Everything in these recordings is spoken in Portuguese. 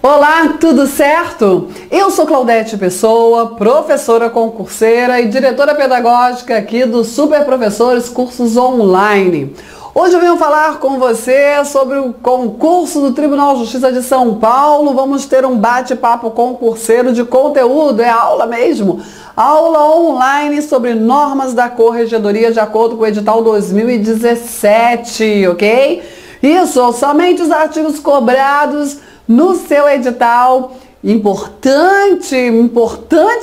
Olá, tudo certo? Eu sou Claudete Pessoa, professora concurseira e diretora pedagógica aqui do Super Professores Cursos Online. Hoje eu venho falar com você sobre o concurso do Tribunal de Justiça de São Paulo. Vamos ter um bate-papo concurseiro de conteúdo, é aula mesmo. Aula online sobre normas da Corregedoria de acordo com o edital 2017, ok? Isso, somente os artigos cobrados no seu edital. Importante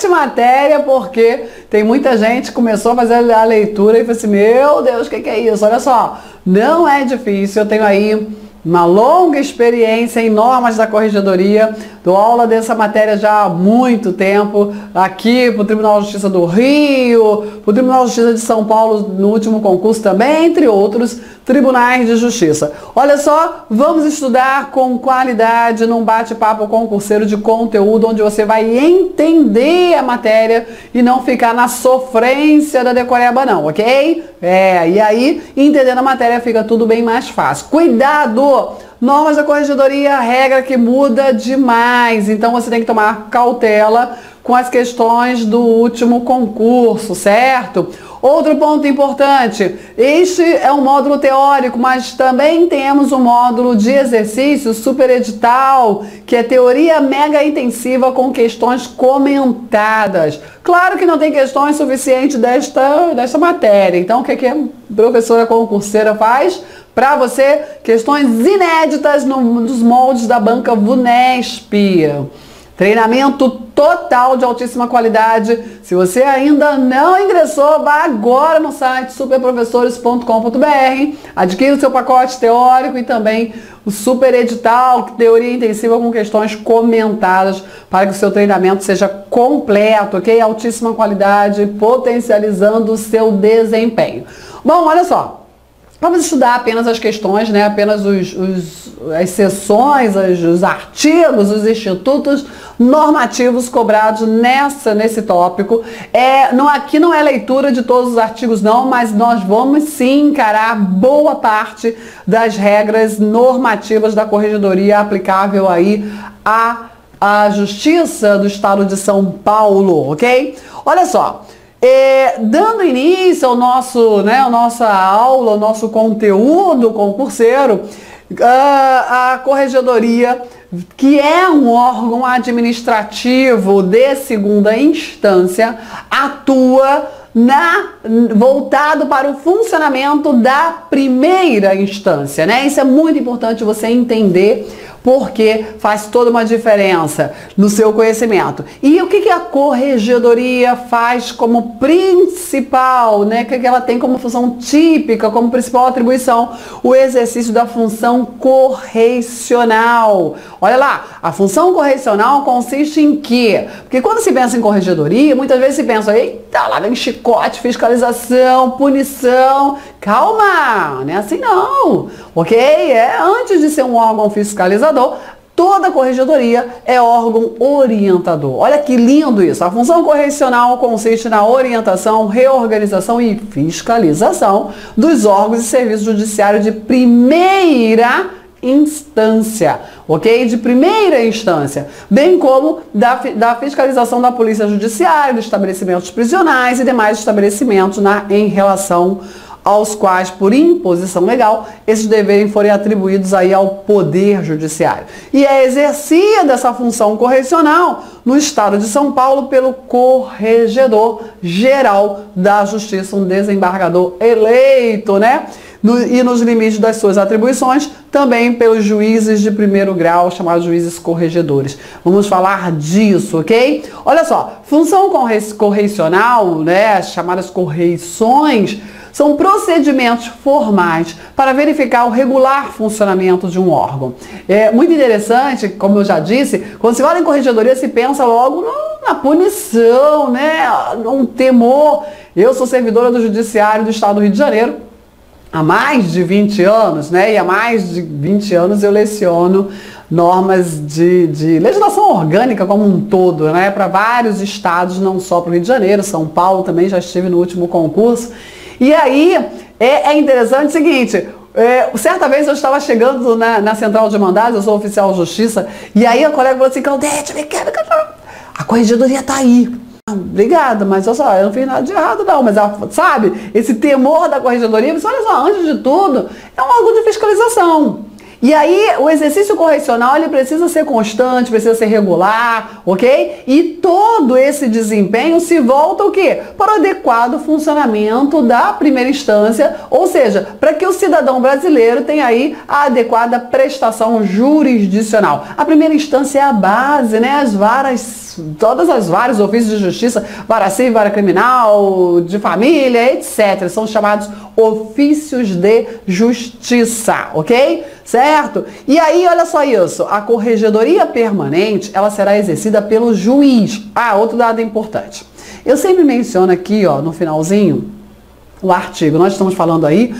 matéria, porque tem muita gente que começou a fazer a leitura e falou assim, meu Deus, o que é isso? Olha só, não é difícil, eu tenho aí uma longa experiência em normas da Corregedoria, dou aula dessa matéria já há muito tempo, aqui para o Tribunal de Justiça do Rio, para o Tribunal de Justiça de São Paulo no último concurso também, entre outros tribunais de justiça. Olha só, vamos estudar com qualidade num bate-papo concurseiro de conteúdo, onde você vai entender a matéria e não ficar na sofrência da decoreba não, ok? E aí, entendendo a matéria fica tudo bem mais fácil. Cuidado! Normas da Corregedoria, regra que muda demais, então você tem que tomar cautela com as questões do último concurso, certo? Outro ponto importante, este é um módulo teórico, mas também temos um módulo de exercício super edital, que é teoria mega intensiva com questões comentadas. Claro que não tem questões suficientes desta matéria, então o que a professora concurseira faz? Para você, questões inéditas nos moldes da banca VUNESP. Treinamento total de altíssima qualidade. Se você ainda não ingressou, vá agora no site superprofessores.com.br, adquira o seu pacote teórico e também o super edital, teoria intensiva com questões comentadas, para que o seu treinamento seja completo, ok? Altíssima qualidade, potencializando o seu desempenho. Bom, olha só. Vamos estudar apenas as questões, né? Apenas as seções, os artigos, os institutos normativos cobrados nesse tópico. Aqui não é leitura de todos os artigos não, mas nós vamos sim encarar boa parte das regras normativas da Corregedoria aplicável aí à Justiça do Estado de São Paulo, ok? Olha só. Dando início ao nossa aula, ao nosso conteúdo concurseiro, a Corregedoria, que é um órgão administrativo de segunda instância, atua voltado para o funcionamento da primeira instância, né? Isso é muito importante você entender, porque faz toda uma diferença no seu conhecimento. E o que a Corregedoria faz como principal, né? O que ela tem como função típica, como principal atribuição? O exercício da função correicional. Olha lá, a função correicional consiste em quê? Porque quando se pensa em Corregedoria, muitas vezes se pensa, eita, lá vem chicote, fiscalização, punição. Calma, não é assim não, ok? Antes de ser um órgão fiscalizador, toda Corregedoria é órgão orientador. Olha que lindo isso. A função correicional consiste na orientação, reorganização e fiscalização dos órgãos e serviços judiciários de primeira instância, ok? De primeira instância, bem como da fiscalização da Polícia Judiciária, dos estabelecimentos prisionais e demais estabelecimentos em relação aos quais, por imposição legal, esses deveres forem atribuídos aí ao Poder Judiciário. E é exercida essa função correicional no Estado de São Paulo pelo Corregedor-Geral da Justiça, um desembargador eleito, né? E nos limites das suas atribuições, também pelos juízes de primeiro grau, chamados juízes corregedores. Vamos falar disso, ok? Olha só, função correicional, né, as chamadas correições, são procedimentos formais para verificar o regular funcionamento de um órgão. É muito interessante, como eu já disse, quando se fala em Corregedoria, se pensa logo na punição, né, num temor. Eu sou servidora do Judiciário do Estado do Rio de Janeiro há mais de 20 anos, né? E há mais de 20 anos eu leciono normas de legislação orgânica como um todo, né? Para vários estados, não só para o Rio de Janeiro, São Paulo também, já estive no último concurso. E aí é interessante o seguinte, certa vez eu estava chegando na central de mandados, eu sou oficial de justiça, e aí a colega falou assim, Claudete, a corregedoria está aí. Obrigada, mas olha só, eu não fiz nada de errado não, mas sabe, esse temor da corregedoria, mas olha só, antes de tudo, é um órgão de fiscalização. E aí, o exercício correcional, ele precisa ser constante, precisa ser regular, ok? E todo esse desempenho se volta o quê? Para o adequado funcionamento da primeira instância, ou seja, para que o cidadão brasileiro tenha aí a adequada prestação jurisdicional. A primeira instância é a base, né? As varas, todas as varas, ofícios de justiça, vara civil, vara criminal, de família, etc. São chamados ofícios de justiça, ok? Certo? E aí, olha só isso, a corregedoria permanente, ela será exercida pelo juiz. Ah, outro dado importante. Eu sempre menciono aqui, ó, no finalzinho, o artigo. Nós estamos falando aí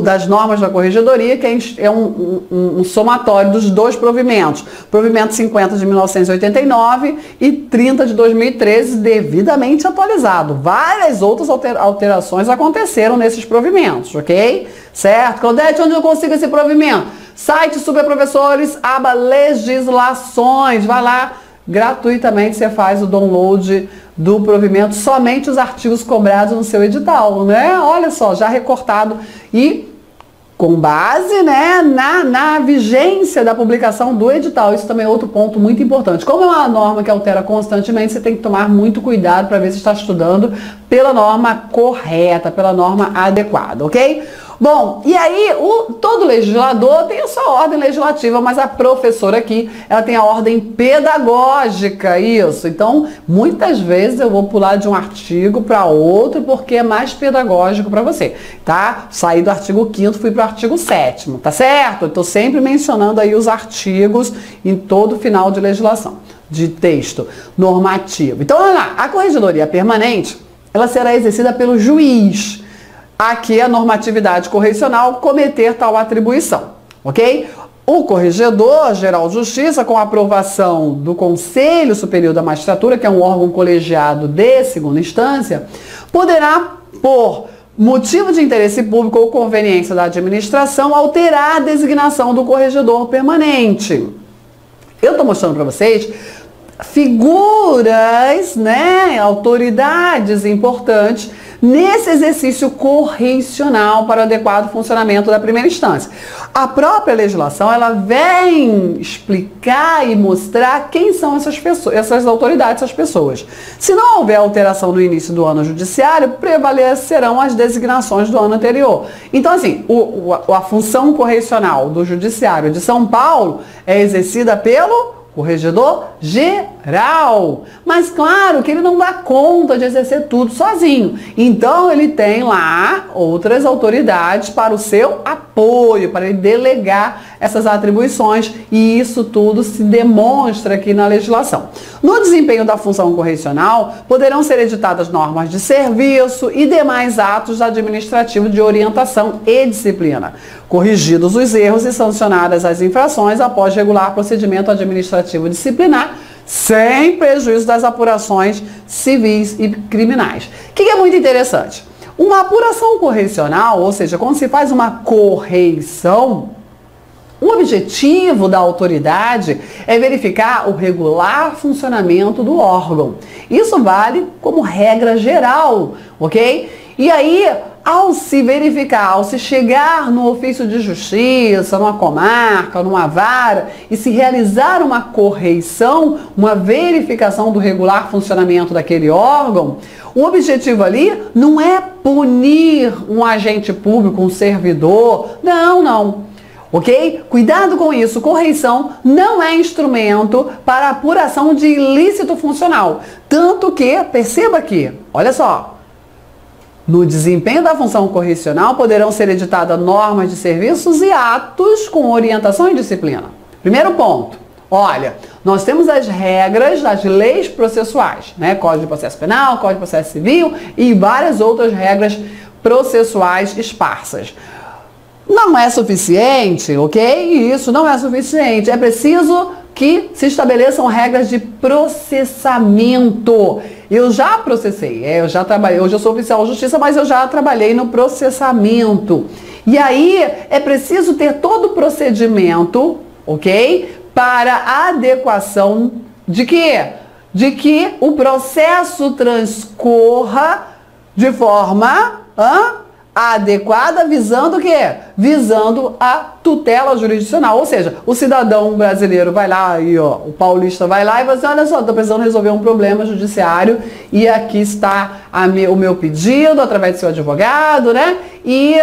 das normas da corregedoria, que é um somatório dos dois provimentos. Provimento 50 de 1989 e 30 de 2013, devidamente atualizado. Várias outras alterações aconteceram nesses provimentos, ok? Certo? Claudete, onde eu consigo esse provimento? Site Superprofessores, aba Legislações. Vai lá, gratuitamente você faz o download do provimento, somente os artigos cobrados no seu edital, né? Olha só, já recortado e com base, né, na vigência da publicação do edital. Isso também é outro ponto muito importante. Como é uma norma que altera constantemente, você tem que tomar muito cuidado para ver se está estudando pela norma correta, pela norma adequada, ok? Bom, e aí todo legislador tem a sua ordem legislativa, mas a professora aqui, ela tem a ordem pedagógica, isso. Então, muitas vezes eu vou pular de um artigo para outro porque é mais pedagógico para você, tá? Saí do artigo 5º, fui para o artigo 7º, tá certo? Eu estou sempre mencionando aí os artigos em todo final de legislação, de texto normativo. Então, olha lá, a corregedoria permanente, ela será exercida pelo juiz. Aqui a normatividade correcional cometer tal atribuição, ok? O Corregedor-Geral de Justiça, com aprovação do Conselho Superior da Magistratura, que é um órgão colegiado de segunda instância, poderá, por motivo de interesse público ou conveniência da administração, alterar a designação do corregedor permanente. Eu estou mostrando para vocês figuras, né, autoridades importantes nesse exercício correcional para o adequado funcionamento da primeira instância. A própria legislação, ela vem explicar e mostrar quem são essas pessoas, essas autoridades, essas pessoas. Se não houver alteração no início do ano judiciário, prevalecerão as designações do ano anterior. Então, assim, a função correcional do Judiciário de São Paulo é exercida pelo Corregedor Geral. Mas claro que ele não dá conta de exercer tudo sozinho. Então ele tem lá outras autoridades para o seu apoio, para ele delegar essas atribuições, e isso tudo se demonstra aqui na legislação. No desempenho da função correcional, poderão ser editadas normas de serviço e demais atos administrativos de orientação e disciplina, corrigidos os erros e sancionadas as infrações após regular procedimento administrativo disciplinar, sem prejuízo das apurações civis e criminais. O que é muito interessante? Uma apuração correcional, ou seja, quando se faz uma correição, o objetivo da autoridade é verificar o regular funcionamento do órgão. Isso vale como regra geral, ok? E aí, ao se verificar, ao se chegar no ofício de justiça, numa comarca, numa vara, e se realizar uma correição, uma verificação do regular funcionamento daquele órgão, o objetivo ali não é punir um agente público, um servidor, não. Ok? Cuidado com isso, correição não é instrumento para apuração de ilícito funcional. Tanto que, perceba aqui, olha só, no desempenho da função correcional poderão ser editadas normas de serviços e atos com orientação e disciplina. Primeiro ponto, olha, nós temos as regras das leis processuais, né? Código de Processo Penal, Código de Processo Civil e várias outras regras processuais esparsas. Não é suficiente, ok? Isso não é suficiente. É preciso que se estabeleçam regras de processamento. Eu já processei, eu já trabalhei, hoje eu sou oficial de justiça, mas eu já trabalhei no processamento. E aí é preciso ter todo o procedimento, ok? Para a adequação de quê? De que o processo transcorra de forma adequada, visando o quê? Visando a tutela jurisdicional. Ou seja, o cidadão brasileiro vai lá, aí, ó, o paulista vai lá e vai dizer, olha só, estou precisando resolver um problema judiciário e aqui está o meu pedido através do seu advogado, né? E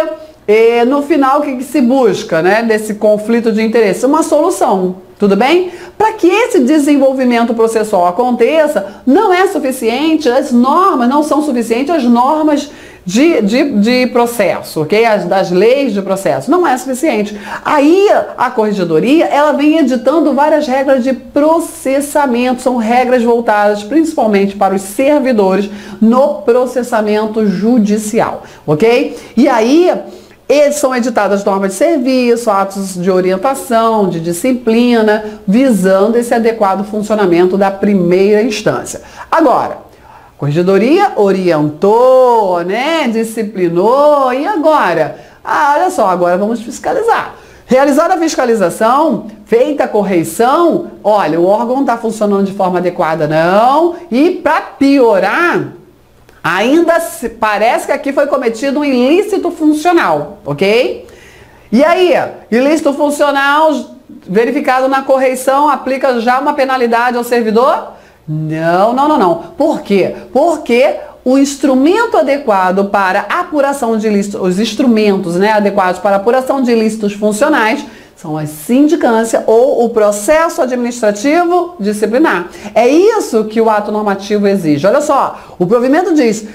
no final, o que se busca, né, desse conflito de interesse? Uma solução, tudo bem? Para que esse desenvolvimento processual aconteça, não é suficiente, as normas não são suficientes, as normas de processo, ok? Das leis de processo, não é suficiente. Aí a corregedoria, ela vem editando várias regras de processamento, são regras voltadas principalmente para os servidores no processamento judicial, ok? E aí são editadas normas de serviço, atos de orientação, de disciplina, visando esse adequado funcionamento da primeira instância. Agora, a corregedoria orientou, né, disciplinou, e agora? Olha só, agora vamos fiscalizar. Realizada a fiscalização, feita a correição, olha, o órgão não está funcionando de forma adequada não, e para piorar, ainda parece que aqui foi cometido um ilícito funcional, ok? E aí, ilícito funcional verificado na correição, aplica já uma penalidade ao servidor? Não. Por quê? Porque o instrumento adequado para apuração de ilícitos, os instrumentos, né, adequados para apuração de ilícitos funcionais são a sindicância ou o processo administrativo disciplinar. É isso que o ato normativo exige. Olha só, o provimento diz: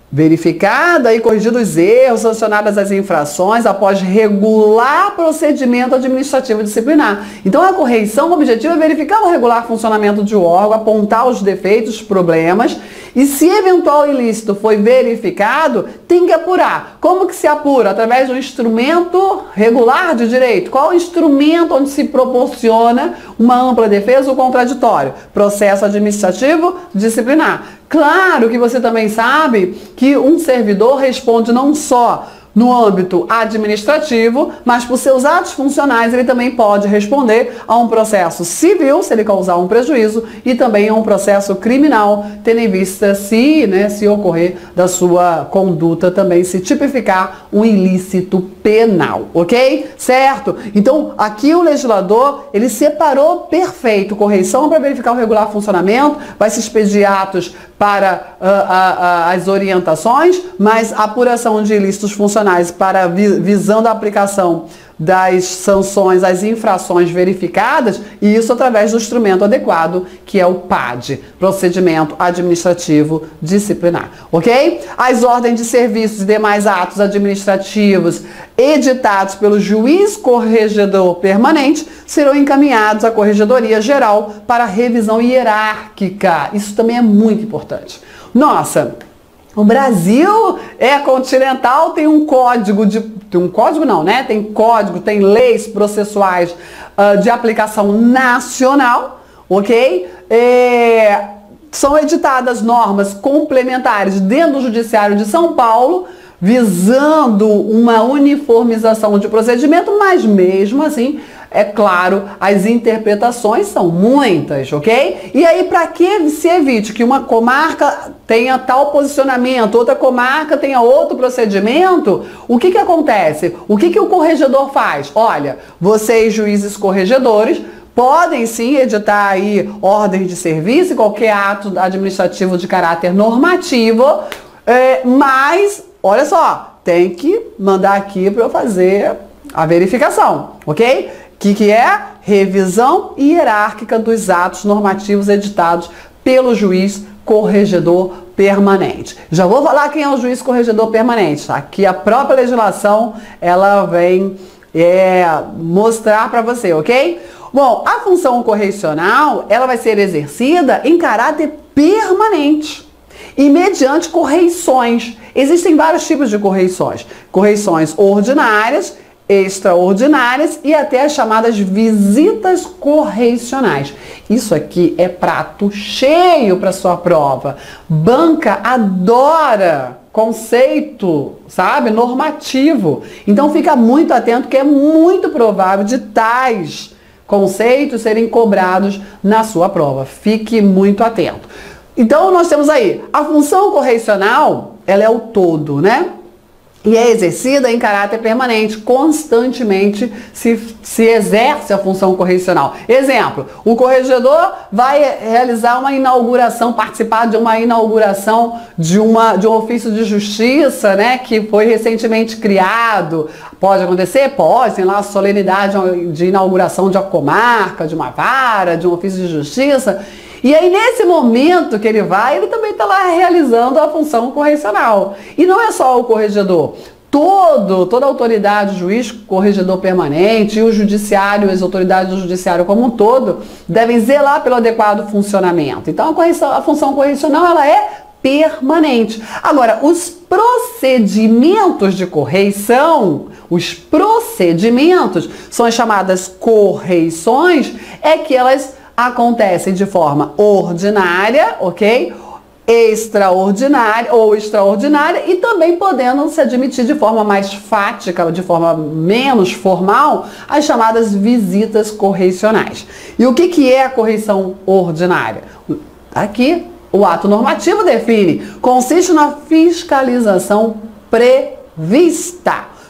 verificada e corrigidos os erros, sancionadas as infrações após regular procedimento administrativo disciplinar. Então a correição, o objetivo é verificar o regular funcionamento de um órgão, apontar os defeitos, os problemas, e se eventual ilícito foi verificado, tem que apurar. Como que se apura? Através de um instrumento regular de direito. Qual o instrumento onde se proporciona uma ampla defesa ou contraditório? Processo administrativo disciplinar. Claro que você também sabe que um servidor responde não só no âmbito administrativo, mas por seus atos funcionais ele também pode responder a um processo civil, se ele causar um prejuízo, e também a um processo criminal, tendo em vista se ocorrer da sua conduta também, se tipificar um ilícito penal, ok? Certo? Então, aqui o legislador, ele separou perfeito, correição para verificar o regular funcionamento, vai se expedir atos para as orientações, mas apuração de ilícitos funcionais para visando a aplicação das sanções às infrações verificadas, e isso através do instrumento adequado, que é o PAD, Procedimento Administrativo Disciplinar, ok? As ordens de serviços e demais atos administrativos editados pelo juiz corregedor permanente serão encaminhados à Corregedoria Geral para revisão hierárquica. Isso também é muito importante. Nossa, o Brasil é continental, tem um código tem leis processuais de aplicação nacional, ok? São editadas normas complementares dentro do Judiciário de São Paulo, visando uma uniformização de procedimento, mas mesmo assim, é claro, as interpretações são muitas, ok? E aí, para que se evite que uma comarca tenha tal posicionamento, outra comarca tenha outro procedimento, o que acontece? O que o corregedor faz? Olha, vocês, juízes corregedores, podem sim editar aí ordens de serviço e qualquer ato administrativo de caráter normativo, mas, olha só, tem que mandar aqui para eu fazer a verificação, ok? O que é? Revisão hierárquica dos atos normativos editados pelo juiz corregedor permanente. Já vou falar quem é o juiz corregedor permanente. Aqui a própria legislação, ela vem mostrar para você, ok? Bom, a função correcional, ela vai ser exercida em caráter permanente e mediante correições. Existem vários tipos de correições. Correições ordinárias, extraordinárias e até as chamadas visitas correicionais. Isso aqui é prato cheio para sua prova. Banca adora conceito, sabe, normativo. Então fica muito atento que é muito provável de tais conceitos serem cobrados na sua prova. Fique muito atento. Então nós temos aí a função correcional, ela é o todo, né? E é exercida em caráter permanente, constantemente se exerce a função correcional. Exemplo, o corregedor vai realizar uma inauguração, participar de uma inauguração de um ofício de justiça, né, que foi recentemente criado. Pode acontecer? Pode, tem lá a solenidade de inauguração de uma comarca, de uma vara, de um ofício de justiça. E aí, nesse momento que ele vai, ele também está lá realizando a função correcional. E não é só o corregedor. Toda a autoridade, juiz, corregedor permanente e o judiciário, as autoridades do judiciário como um todo, devem zelar pelo adequado funcionamento. Então, a função correcional, ela é permanente. Agora, os procedimentos de correição, os procedimentos, são as chamadas correições, é que elas acontecem de forma ordinária, ok? Extraordinária ou extraordinária e também podendo se admitir de forma mais fática, de forma menos formal, as chamadas visitas correicionais. E o que é a correição ordinária? Aqui, o ato normativo define, consiste na fiscalização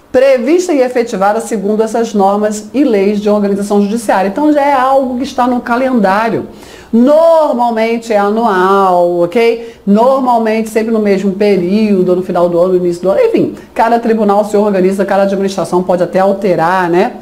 prevista e efetivada segundo essas normas e leis de organização judiciária. Então já é algo que está no calendário. Normalmente é anual, ok? Normalmente sempre no mesmo período, no final do ano, no início do ano, enfim. Cada tribunal se organiza, cada administração pode até alterar, né?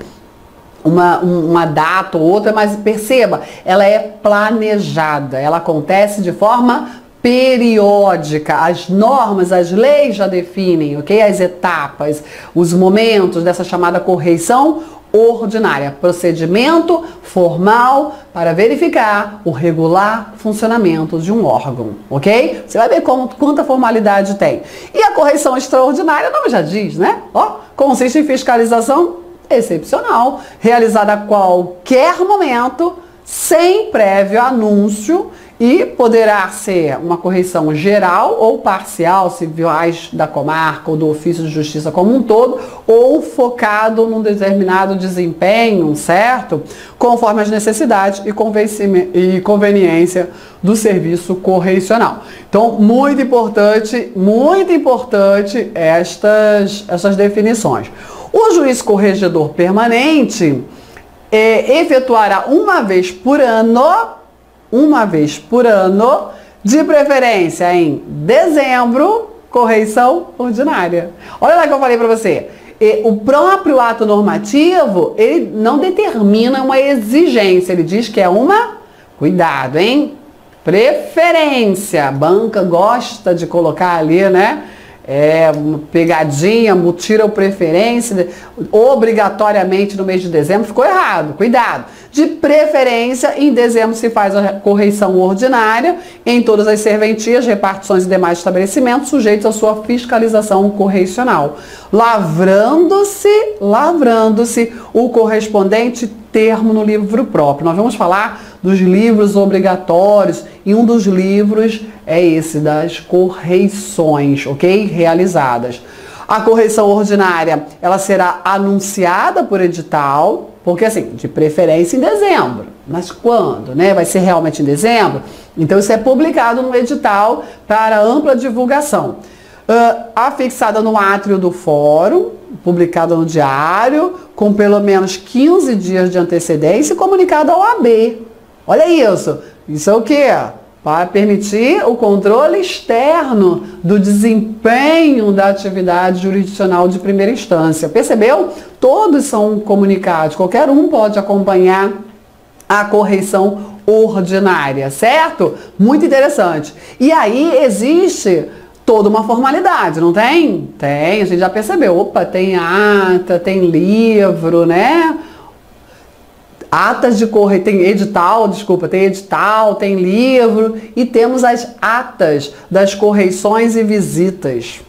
Uma data ou outra, mas perceba, ela é planejada, ela acontece de forma periódica. As normas, as leis já definem, ok? As etapas, os momentos dessa chamada correição ordinária. Procedimento formal para verificar o regular funcionamento de um órgão, ok? Você vai ver quanta formalidade tem. E a correição extraordinária, o nome já diz, né? Ó, consiste em fiscalização excepcional, realizada a qualquer momento, sem prévio anúncio, e poderá ser uma correição geral ou parcial, civis da comarca ou do ofício de justiça como um todo, ou focado num determinado desempenho, certo? Conforme as necessidades e conveniência do serviço correicional. Então, muito importante estas definições. O juiz corregedor permanente efetuará uma vez por ano, de preferência em dezembro, correição ordinária. Olha lá que eu falei para você. O próprio ato normativo, ele não determina uma exigência, ele diz que é cuidado, hein? Preferência. A banca gosta de colocar ali, né? Uma pegadinha, tira o preferência, obrigatoriamente no mês de dezembro, ficou errado, cuidado. De preferência, em dezembro se faz a correição ordinária em todas as serventias, repartições e demais estabelecimentos sujeitos à sua fiscalização correicional, lavrando-se o correspondente termo no livro próprio. Nós vamos falar dos livros obrigatórios e um dos livros é esse das correições, ok? Realizadas. A correição ordinária, ela será anunciada por edital, porque assim, de preferência em dezembro. Mas quando, né? Vai ser realmente em dezembro? Então isso é publicado no edital para ampla divulgação. Afixada no átrio do fórum, publicada no diário, com pelo menos 15 dias de antecedência e comunicada ao AB. Olha isso. Isso é o quê? Para permitir o controle externo do desempenho da atividade jurisdicional de primeira instância. Percebeu? Todos são comunicados, qualquer um pode acompanhar a correição ordinária, certo? Muito interessante. E aí existe toda uma formalidade, não tem? Tem, a gente já percebeu. Opa, tem ata, tem livro, né? Atas de correio, tem edital, tem livro e temos as atas das correições e visitas,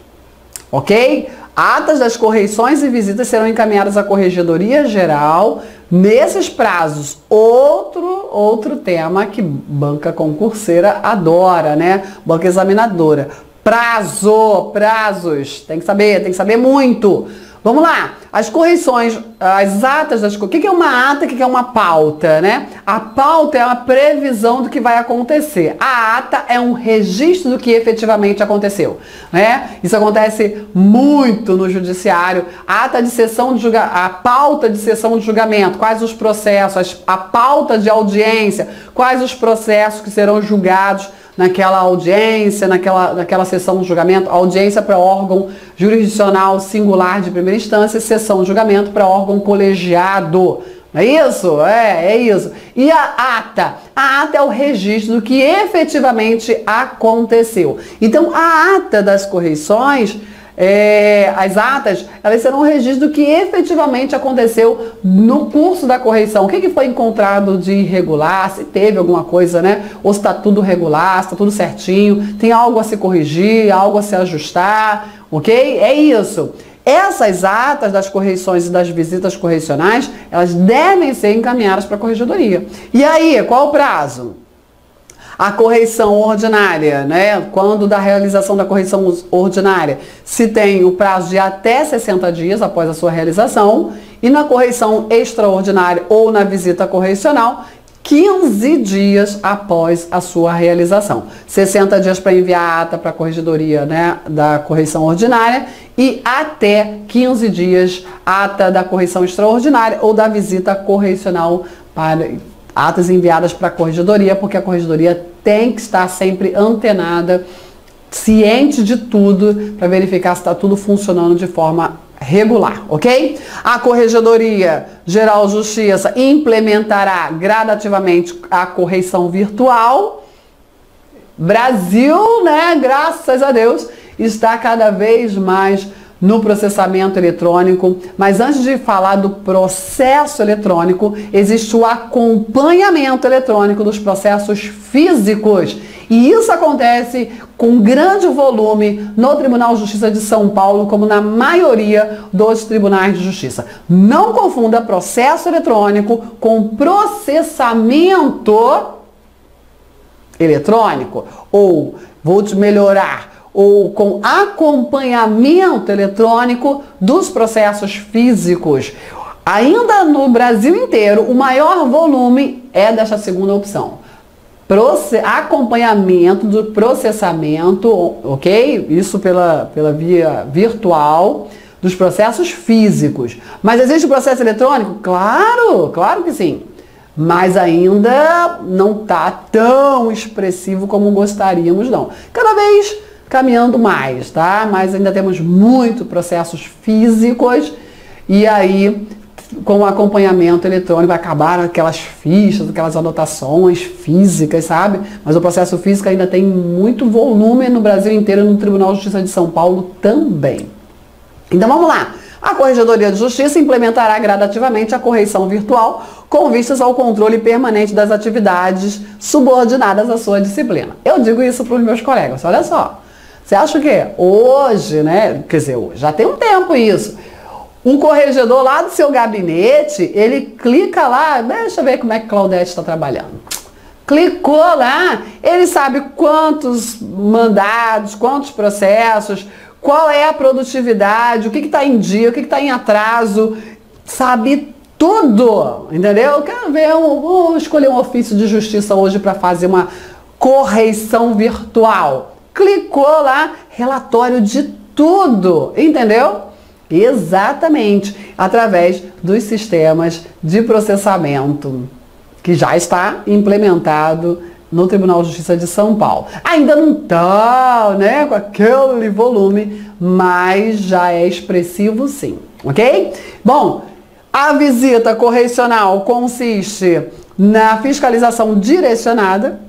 ok? Atas das correições e visitas serão encaminhadas à Corregedoria Geral nesses prazos. Outro tema que banca concurseira adora, né? Banca examinadora. Prazos. Tem que saber muito. Vamos lá, as correções, as atas das... O que é uma ata, o que é uma pauta, né? A pauta é uma previsão do que vai acontecer. A ata é um registro do que efetivamente aconteceu, né? Isso acontece muito no judiciário. A ata de sessão de julgamento, a pauta de sessão de julgamento, quais os processos, a pauta de audiência, quais os processos que serão julgados naquela audiência, naquela sessão de julgamento, audiência para órgão jurisdicional singular de primeira instância, sessão de julgamento para órgão colegiado. Não é isso? É isso. E a ata? A ata é o registro do que efetivamente aconteceu. Então, a ata das correições, as atas, elas serão um registro do que efetivamente aconteceu no curso da correição. O que foi encontrado de irregular, se teve alguma coisa, né? Ou se está tudo regular, se está tudo certinho, tem algo a se corrigir, algo a se ajustar, ok? É isso. Essas atas das correições e das visitas correcionais, elas devem ser encaminhadas para a corregedoria. E aí, qual o prazo? A correição ordinária, né? Quando da realização da correição ordinária, se tem o prazo de até 60 dias após a sua realização, e na correição extraordinária ou na visita correcional, 15 dias após a sua realização. 60 dias para enviar a ata para a corregedoria, né, da correição ordinária, e até 15 dias ata da correição extraordinária ou da visita correcional para atas enviadas para a corregedoria, porque a corregedoria tem que estar sempre antenada, ciente de tudo, para verificar se está tudo funcionando de forma regular, ok? A Corregedoria Geral de Justiça implementará gradativamente a correição virtual. Brasil, né, graças a Deus, está cada vez mais no processamento eletrônico, mas antes de falar do processo eletrônico, existe o acompanhamento eletrônico dos processos físicos. E isso acontece com grande volume no Tribunal de Justiça de São Paulo, como na maioria dos tribunais de justiça. Não confunda processo eletrônico com processamento eletrônico, ou, vou te melhorar, ou com acompanhamento eletrônico dos processos físicos. Ainda no Brasil inteiro, o maior volume é desta segunda opção. Acompanhamento do processamento, ok? Isso pela via virtual dos processos físicos. Mas existe o processo eletrônico? Claro que sim. Mas ainda não está tão expressivo como gostaríamos, não. Cada vez caminhando mais, tá? Mas ainda temos muito processos físicos e aí com o acompanhamento eletrônico vai acabar aquelas fichas, aquelas anotações físicas, sabe? Mas o processo físico ainda tem muito volume no Brasil inteiro, no Tribunal de Justiça de São Paulo também. Então vamos lá. A Corregedoria de Justiça implementará gradativamente a correição virtual com vistas ao controle permanente das atividades subordinadas à sua disciplina. Eu digo isso para os meus colegas, olha só. Você acha o quê? Hoje, né? Quer dizer, já tem um tempo isso. Um corregedor lá do seu gabinete, ele clica lá, deixa eu ver como é que Claudete está trabalhando. Clicou lá, ele sabe quantos mandados, quantos processos, qual é a produtividade, o que está em dia, o que está em atraso, sabe tudo, entendeu? Eu quero ver, vou escolher um ofício de justiça hoje para fazer uma correição virtual. Clicou lá, relatório de tudo, entendeu? Exatamente, através dos sistemas de processamento que já está implementado no Tribunal de Justiça de São Paulo. Ainda não está, né, com aquele volume, mas já é expressivo sim, ok? Bom, a visita correicional consiste na fiscalização direcionada,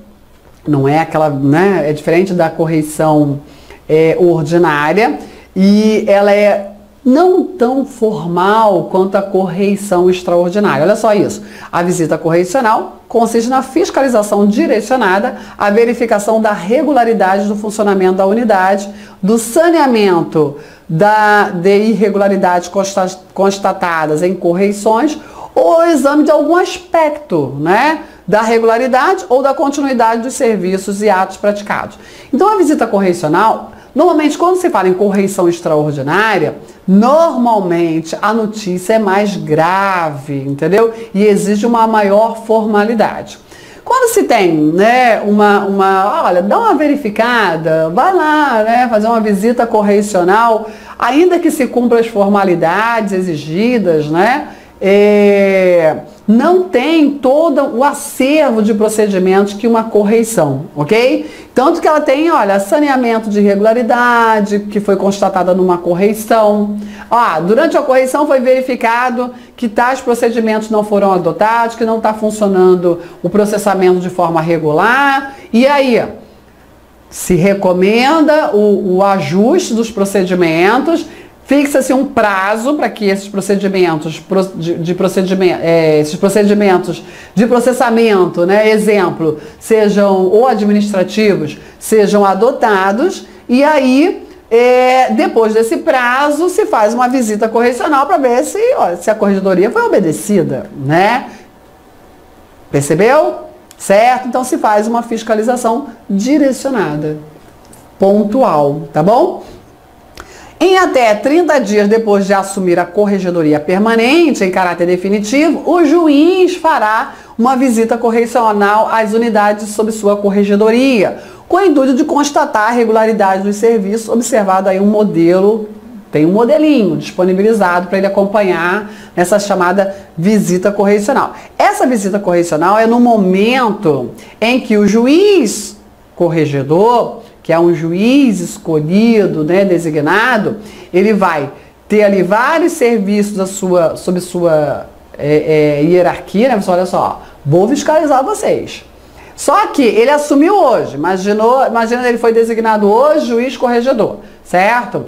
não é aquela, né, é diferente da correição ordinária, e ela é não tão formal quanto a correição extraordinária. Olha só isso. A visita correicional consiste na fiscalização direcionada, a verificação da regularidade do funcionamento da unidade, do saneamento de irregularidades constatadas em correições ou exame de algum aspecto, né, da regularidade ou da continuidade dos serviços e atos praticados. Então, a visita correicional Normalmente, quando se fala em correição extraordinária, normalmente a notícia é mais grave, entendeu? E exige uma maior formalidade. Quando se tem, né, olha, dá uma verificada, vai lá, né, fazer uma visita correicional, ainda que se cumpra as formalidades exigidas, né, não tem todo o acervo de procedimentos que uma correição, ok? Tanto que ela tem, olha, saneamento de irregularidade, que foi constatada numa correição. Durante a correição foi verificado que tais procedimentos não foram adotados, que não está funcionando o processamento de forma regular. E aí, se recomenda o ajuste dos procedimentos, fixa-se um prazo para que esses procedimentos de processamento, né, exemplo, sejam ou administrativos, sejam adotados, e aí, depois desse prazo, se faz uma visita correcional para ver se a corregedoria foi obedecida, né? Percebeu? Certo? Então se faz uma fiscalização direcionada, pontual, tá bom? Em até 30 dias depois de assumir a corregedoria permanente em caráter definitivo, o juiz fará uma visita correcional às unidades sob sua corregedoria, com o intuito de constatar a regularidade dos serviços, observado aí um modelo, tem um modelinho disponibilizado para ele acompanhar nessa chamada visita correcional. Essa visita correcional é no momento em que o juiz corregedor, que é um juiz escolhido, né, designado, ele vai ter ali vários serviços sob sua hierarquia, né? Olha só, vou fiscalizar vocês. Só que ele assumiu hoje, imagina ele foi designado hoje juiz corregedor, certo?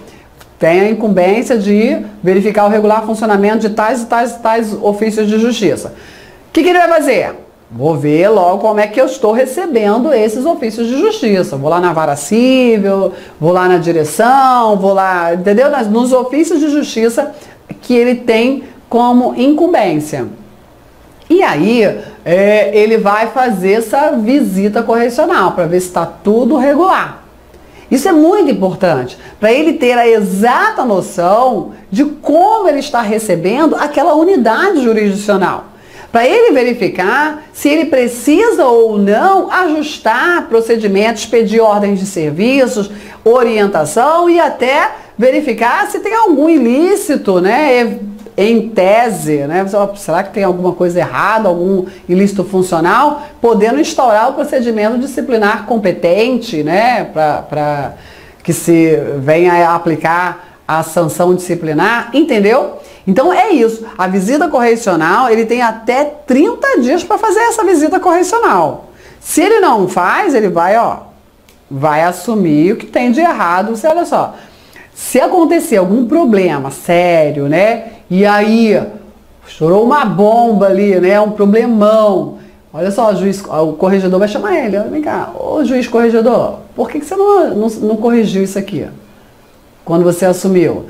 Tem a incumbência de verificar o regular funcionamento de tais e tais e tais ofícios de justiça. O que ele vai fazer? Vou ver logo como é que eu estou recebendo esses ofícios de justiça. Vou lá na vara civil, vou lá na direção, vou lá, entendeu? Nos ofícios de justiça que ele tem como incumbência. E aí, ele vai fazer essa visita correcional para ver se está tudo regular. Isso é muito importante, para ele ter a exata noção de como ele está recebendo aquela unidade jurisdicional. Para ele verificar se ele precisa ou não ajustar procedimentos, pedir ordens de serviços, orientação e até verificar se tem algum ilícito, né, em tese, né? Será que tem alguma coisa errada, algum ilícito funcional, podendo instaurar o procedimento disciplinar competente, né, para que se venha a aplicar a sanção disciplinar, entendeu? Então é isso, a visita correcional, ele tem até 30 dias para fazer essa visita correcional. Se ele não faz, ele vai assumir o que tem de errado. Você olha só, se acontecer algum problema sério, né, e aí estourou uma bomba ali, né, um problemão, olha só, o corregedor vai chamar ele, vem cá, ô juiz corregedor, por que você não corrigiu isso aqui? Quando você assumiu.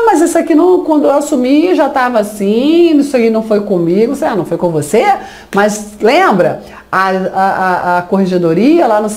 Mas isso aqui quando eu assumi já estava assim, isso aí não foi comigo. Não foi com você? Mas lembra, a corregedoria lá nas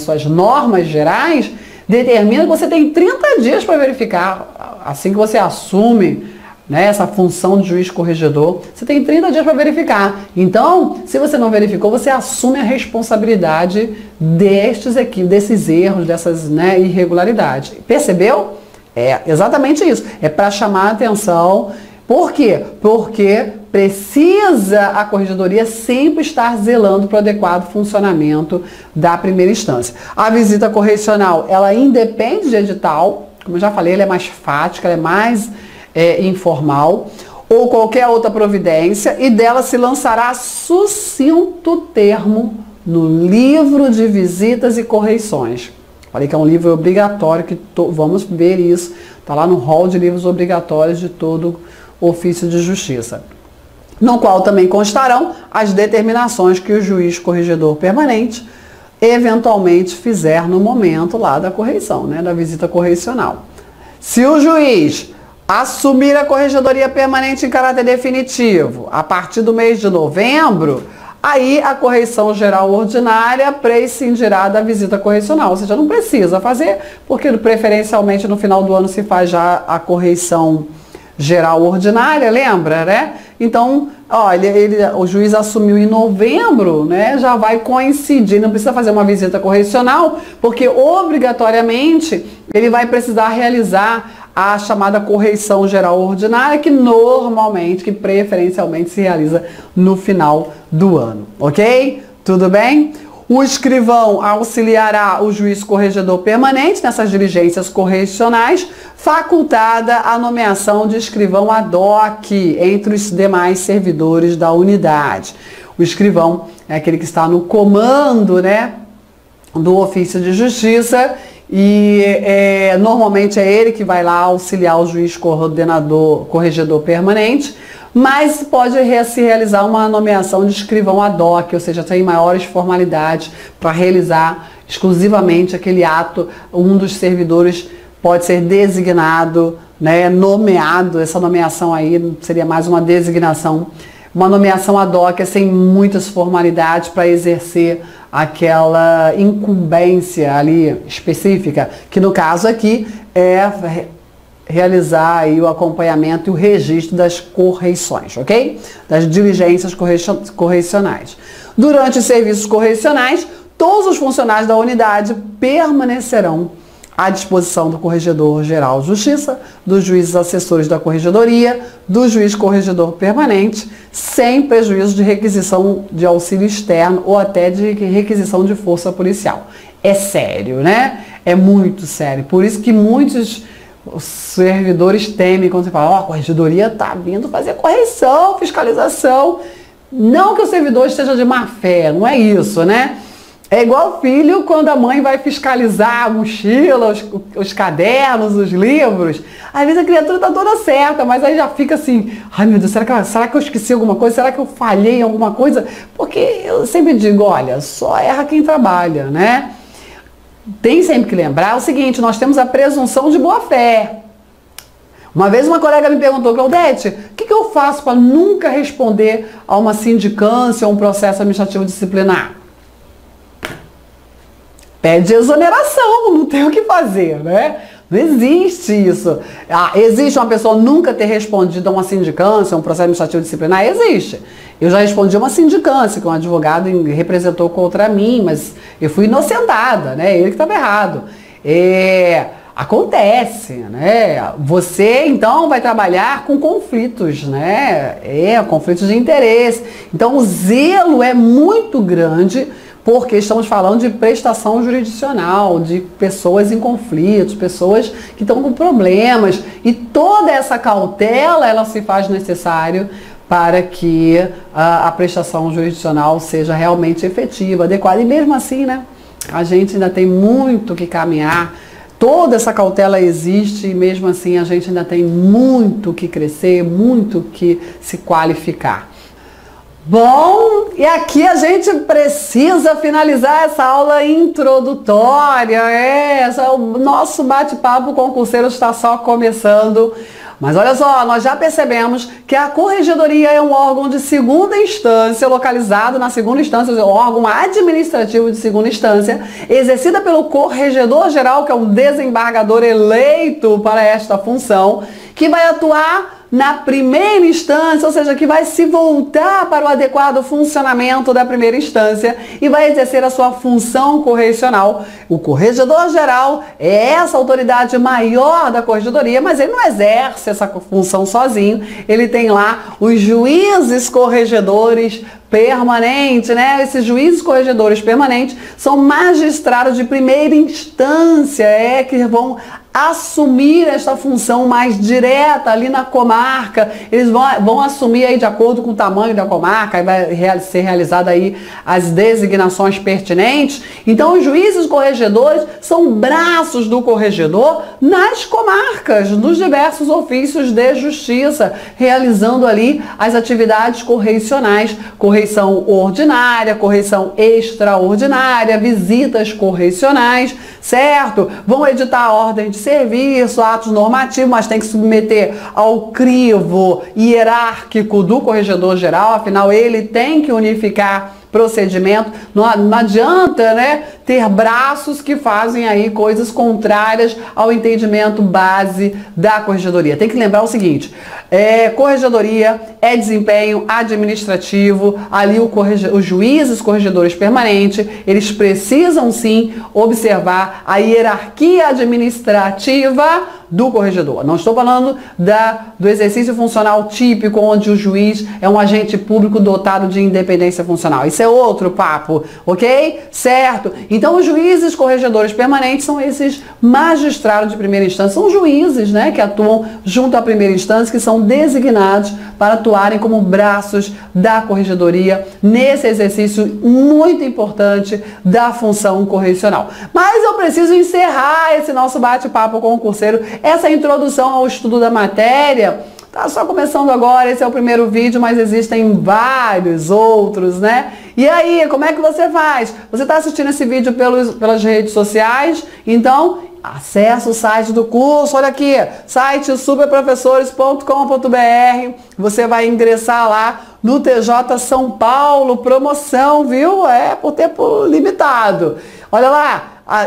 suas normas gerais determina que você tem 30 dias para verificar, assim que você assume, né, essa função de juiz corregedor, você tem 30 dias para verificar. Então, se você não verificou, você assume a responsabilidade desses erros, dessas, né, irregularidades. Percebeu? É exatamente isso. É para chamar a atenção. Por quê? Porque precisa a corregedoria sempre estar zelando para o adequado funcionamento da primeira instância. A visita correcional, ela independe de edital. Como eu já falei, ela é mais fática, ela é mais informal, ou qualquer outra providência, e dela se lançará sucinto termo no livro de visitas e correições. Falei que é um livro obrigatório, vamos ver isso, está lá no rol de livros obrigatórios de todo ofício de justiça, no qual também constarão as determinações que o juiz corregedor permanente eventualmente fizer no momento lá da correição, né, da visita correcional. Se o juiz assumir a corregedoria permanente em caráter definitivo a partir do mês de novembro, aí a correição geral ordinária prescindirá da visita correcional. Ou seja, não precisa fazer, porque preferencialmente no final do ano se faz já a correição geral ordinária, lembra, né? Então, olha, o juiz assumiu em novembro, né? Já vai coincidir, não precisa fazer uma visita correcional, porque obrigatoriamente ele vai precisar realizar a chamada correição geral ordinária, que normalmente, que preferencialmente se realiza no final do ano, ok? Tudo bem? O escrivão auxiliará o juiz corregedor permanente nessas diligências correcionais, facultada a nomeação de escrivão ad hoc entre os demais servidores da unidade. O escrivão é aquele que está no comando, né, do ofício de justiça e normalmente é ele que vai lá auxiliar o juiz corregedor permanente, mas pode se realizar uma nomeação de escrivão ad hoc, ou seja, tem maiores formalidades para realizar exclusivamente aquele ato. Um dos servidores pode ser designado, né, nomeado. Essa nomeação aí seria mais uma designação. Uma nomeação ad hoc é sem muitas formalidades para exercer aquela incumbência ali específica, que no caso aqui é realizar aí o acompanhamento e o registro das correições, ok? Das diligências correcionais. Durante os serviços correcionais, todos os funcionários da unidade permanecerão à disposição do Corregedor-Geral de Justiça, dos juízes assessores da Corregedoria, do juiz corregedor permanente, sem prejuízo de requisição de auxílio externo ou até de requisição de força policial. É sério, né? É muito sério. Por isso que muitos os servidores temem quando você fala, ó, a corregedoria está vindo fazer correição, fiscalização. Não que o servidor esteja de má fé, não é isso, né? É igual filho quando a mãe vai fiscalizar a mochila, os cadernos, os livros. Às vezes a criatura está toda certa, mas aí já fica assim, ai meu Deus, será que eu esqueci alguma coisa? Será que eu falhei em alguma coisa? Porque eu sempre digo, olha, só erra quem trabalha, né? Tem sempre que lembrar o seguinte, nós temos a presunção de boa-fé. Uma vez uma colega me perguntou, Claudete, o que eu faço para nunca responder a uma sindicância ou um processo administrativo disciplinar? Pede exoneração, não tem o que fazer, né? Não existe isso. Existe uma pessoa nunca ter respondido a uma sindicância, a um processo administrativo disciplinar? Existe. Eu já respondi a uma sindicância, que um advogado representou contra mim, mas eu fui inocentada, né? Ele que estava errado. Acontece, né? Você, então, vai trabalhar com conflitos, né? Conflitos de interesse. Então, o zelo é muito grande, porque estamos falando de prestação jurisdicional, de pessoas em conflitos, pessoas que estão com problemas. E toda essa cautela, ela se faz necessário para que a prestação jurisdicional seja realmente efetiva, adequada. E mesmo assim, né, a gente ainda tem muito que caminhar. Toda essa cautela existe e mesmo assim a gente ainda tem muito que crescer, muito que se qualificar. Bom, e aqui a gente precisa finalizar essa aula introdutória. O nosso bate-papo concurseiro está só começando. Mas olha só, nós já percebemos que a corregedoria é um órgão de segunda instância, localizado na segunda instância, um órgão administrativo de segunda instância, exercida pelo corregedor-geral, que é um desembargador eleito para esta função, que vai atuar na primeira instância, ou seja, que vai se voltar para o adequado funcionamento da primeira instância e vai exercer a sua função correcional. O corregedor-geral é essa autoridade maior da corregedoria, mas ele não exerce essa função sozinho. Ele tem lá os juízes corregedores permanentes, né? Esses juízes corregedores permanentes são magistrados de primeira instância, que vão assumir esta função mais direta ali na comarca. Eles vão assumir aí de acordo com o tamanho da comarca, aí vai ser realizada aí as designações pertinentes. Então os juízes corregedores são braços do corregedor nas comarcas, nos diversos ofícios de justiça, realizando ali as atividades correicionais, correição ordinária, correição extraordinária, visitas correcionais, certo? Vão editar a ordem de serviço, atos normativos, mas tem que submeter ao crivo hierárquico do corregedor geral, afinal ele tem que unificar procedimento. Não adianta, né, ter braços que fazem aí coisas contrárias ao entendimento base da corregedoria. Tem que lembrar o seguinte, corregedoria é desempenho administrativo, ali os juízes corregedores permanentes, eles precisam sim observar a hierarquia administrativa do corregedor. Não estou falando do exercício funcional típico, onde o juiz é um agente público dotado de independência funcional. Isso é outro papo, ok? Certo? Então, os juízes corregedores permanentes são esses magistrados de primeira instância, são juízes, né, que atuam junto à primeira instância, que são designados para atuarem como braços da corregedoria nesse exercício muito importante da função correcional. Mas eu preciso encerrar esse nosso bate-papo concurseiro, essa introdução ao estudo da matéria. Tá só começando agora, esse é o primeiro vídeo, mas existem vários outros, né? E aí, como é que você faz? Você está assistindo esse vídeo pelas redes sociais? Então, acesse o site do curso, olha aqui, site superprofessores.com.br, você vai ingressar lá no TJ São Paulo, promoção, viu? É por tempo limitado. Olha lá,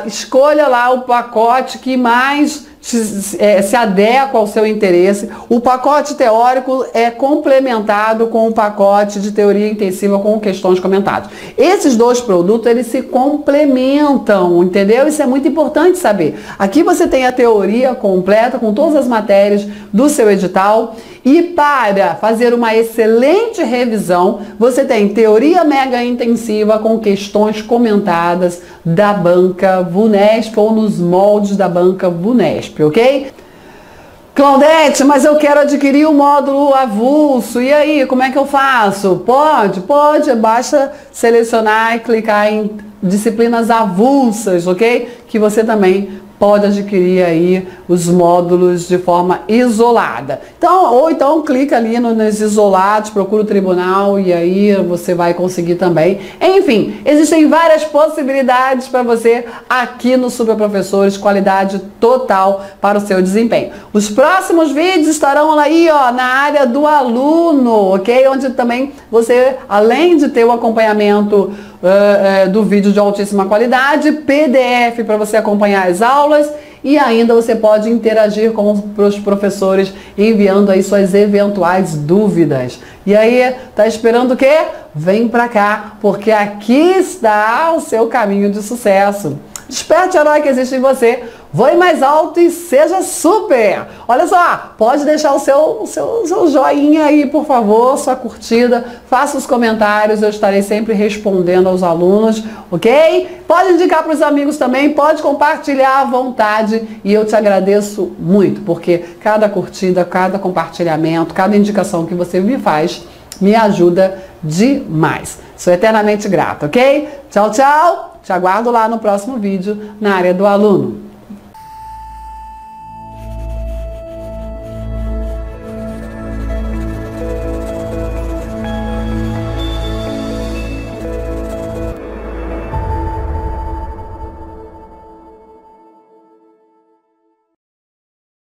escolha lá o pacote que mais se adequa ao seu interesse. O pacote teórico é complementado com o pacote de teoria intensiva com questões comentadas. Esses dois produtos, eles se complementam, entendeu? Isso é muito importante saber. Aqui você tem a teoria completa com todas as matérias do seu edital. E para fazer uma excelente revisão, você tem teoria mega intensiva com questões comentadas da banca VUNESP ou nos moldes da banca VUNESP, ok? Claudete, mas eu quero adquirir o módulo avulso, e aí, como é que eu faço? Pode, basta selecionar e clicar em disciplinas avulsas, ok? Que você também pode adquirir aí os módulos de forma isolada. Ou então clica ali nos isolados, procura o tribunal e aí você vai conseguir também. Enfim, existem várias possibilidades para você aqui no Super Professores, qualidade total para o seu desempenho. Os próximos vídeos estarão aí, ó, na área do aluno, ok? Onde também você, além de ter o acompanhamento do vídeo de altíssima qualidade, PDF para você acompanhar as aulas e ainda você pode interagir com os professores enviando aí suas eventuais dúvidas. E aí, tá esperando o quê? Vem pra cá, porque aqui está o seu caminho de sucesso. Desperte o herói que existe em você, voe mais alto e seja super! Olha só, pode deixar o seu joinha aí, por favor, sua curtida, faça os comentários, eu estarei sempre respondendo aos alunos, ok? Pode indicar para os amigos também, pode compartilhar à vontade e eu te agradeço muito, porque cada curtida, cada compartilhamento, cada indicação que você me faz, me ajuda demais. Sou eternamente grata, ok? Tchau, tchau! Te aguardo lá no próximo vídeo na área do aluno.